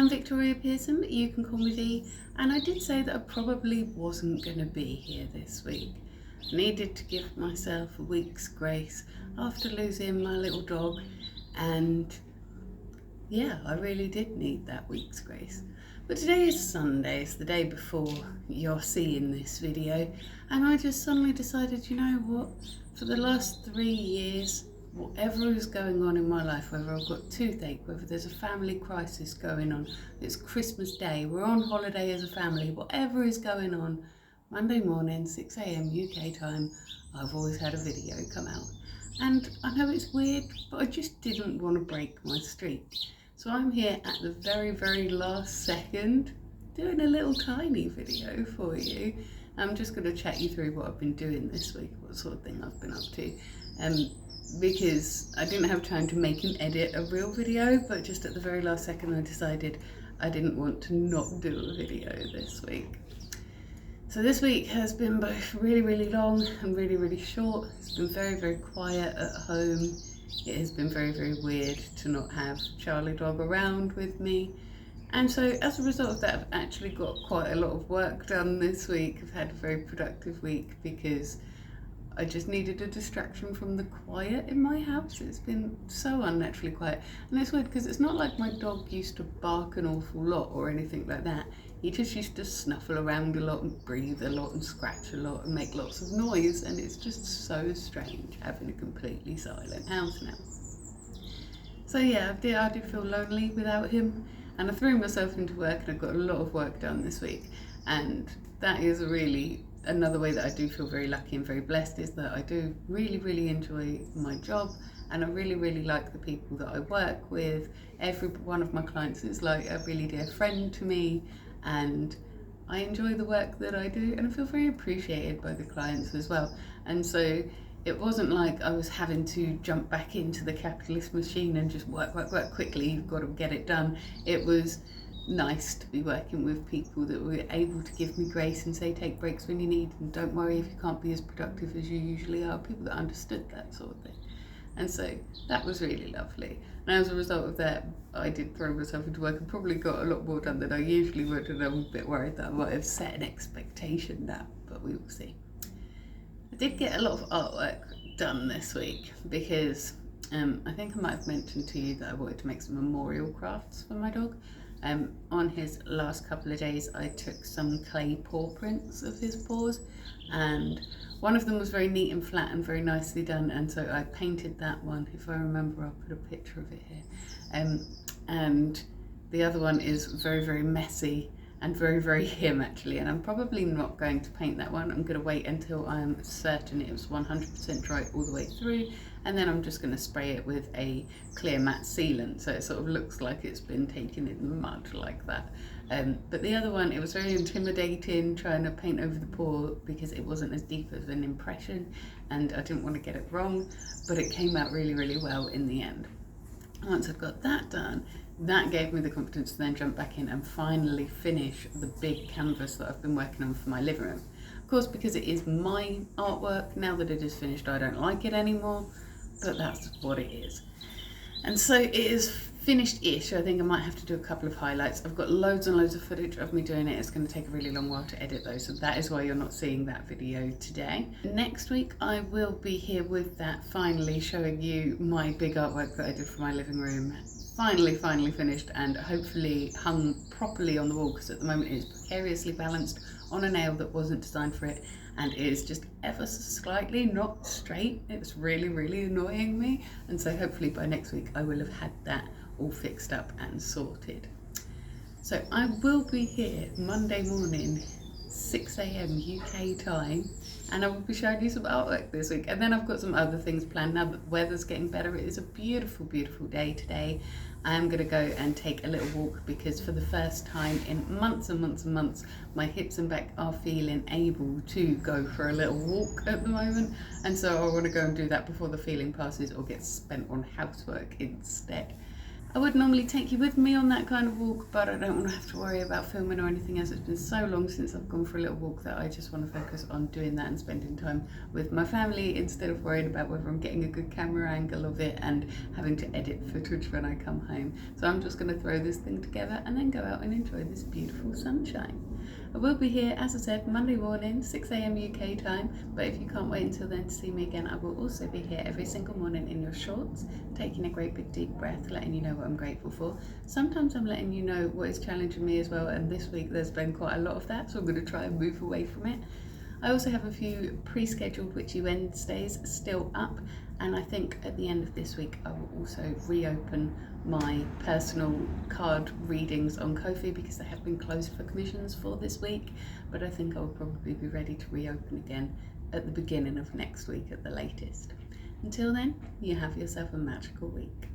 I'm Victoria Pearson, but you can call me V, and I did say that I probably wasn't going to be here this week. I needed to give myself a week's grace after losing my little dog, and yeah, I really did need that week's grace. But today is Sunday, it's the day before you're seeing this video, and I just suddenly decided, you know what, for the last 3 years, whatever is going on in my life, whether I've got toothache, whether there's a family crisis going on, it's Christmas Day, we're on holiday as a family, whatever is going on, Monday morning, 6 AM UK time, I've always had a video come out. And I know it's weird, but I just didn't want to break my streak. So I'm here at the very, very last second doing a little tiny video for you. I'm just going to chat you through what I've been doing this week, what sort of thing I've been up to. Because I didn't have time to make and edit a real video, but just at the very last second I decided I didn't want to not do a video this week. So this week has been both really, really long and really, really short. It's been very, very quiet at home. It has been very, very weird to not have Charlie dog around with me. And so as a result of that, I've actually got quite a lot of work done this week. I've had a very productive week because I just needed a distraction from the quiet in my house. It's been so unnaturally quiet. And it's weird because it's not like my dog used to bark an awful lot or anything like that. He just used to snuffle around a lot and breathe a lot and scratch a lot and make lots of noise. And it's just so strange having a completely silent house now. So yeah, I did feel lonely without him. And I threw myself into work and I got a lot of work done this week. And that is really another way that I do feel very lucky and very blessed, is that I do really, really enjoy my job, and I really, really like the people that I work with. Every one of my clients is like a really dear friend to me, and I enjoy the work that I do, and I feel very appreciated by the clients as well. And so it wasn't like I was having to jump back into the capitalist machine and just work quickly, you've got to get it done. It was nice to be working with people that were able to give me grace and say take breaks when you need, and don't worry if you can't be as productive as you usually are, people that understood that sort of thing. And so that was really lovely, and as a result of that I did throw myself into work and probably got a lot more done than I usually would, and I'm a bit worried that I might have set an expectation now, but we will see. I did get a lot of artwork done this week because I think I might have mentioned to you that I wanted to make some memorial crafts for my dog. On his last couple of days I took some clay paw prints of his paws, and one of them was very neat and flat and very nicely done, and so I painted that one. If I remember, I'll put a picture of it here. And the other one is very, very messy and very, very him actually, and I'm probably not going to paint that one. I'm going to wait until I'm certain it was 100% dry all the way through, and then I'm just going to spray it with a clear matte sealant so it sort of looks like it's been taken in the mud like that. But the other one, it was very intimidating trying to paint over the paw because it wasn't as deep of an impression and I didn't want to get it wrong, but it came out really, really well in the end. Once I've got that done, that gave me the confidence to then jump back in and finally finish the big canvas that I've been working on for my living room. Of course, because it is my artwork, now that it is finished I don't like it anymore, but that's what it is. And so it is finished-ish. I think I might have to do a couple of highlights. I've got loads and loads of footage of me doing it. It's going to take a really long while to edit those, so that is why you're not seeing that video today. Next week I will be here with that, finally showing you my big artwork that I did for my living room. Finally finished and hopefully hung properly on the wall, because at the moment it is precariously balanced on a nail that wasn't designed for it, and it is just ever so slightly not straight. It's really, really annoying me, and so hopefully by next week I will have had that all fixed up and sorted. So I will be here Monday morning, 6 AM UK time, and I will be showing you some artwork this week, and then I've got some other things planned. Now that the weather's getting better, it is a beautiful, beautiful day today. I am going to go and take a little walk because for the first time in months and months and months, my hips and back are feeling able to go for a little walk at the moment, and so I want to go and do that before the feeling passes or gets spent on housework instead. I would normally take you with me on that kind of walk, but I don't want to have to worry about filming or anything, as it's been so long since I've gone for a little walk that I just want to focus on doing that and spending time with my family instead of worrying about whether I'm getting a good camera angle of it and having to edit footage when I come home. So I'm just going to throw this thing together and then go out and enjoy this beautiful sunshine. I will be here, as I said, Monday morning, 6 a.m. UK time, but if you can't wait until then to see me again, I will also be here every single morning in your shorts, taking a great big deep breath, letting you know what I'm grateful for. Sometimes I'm letting you know what is challenging me as well, and this week there's been quite a lot of that, so I'm going to try and move away from it. I also have a few pre-scheduled Witchy Wednesdays still up, and I think at the end of this week I will also reopen my personal card readings on Ko-fi because they have been closed for commissions for this week, but I think I will probably be ready to reopen again at the beginning of next week at the latest. Until then, you have yourself a magical week.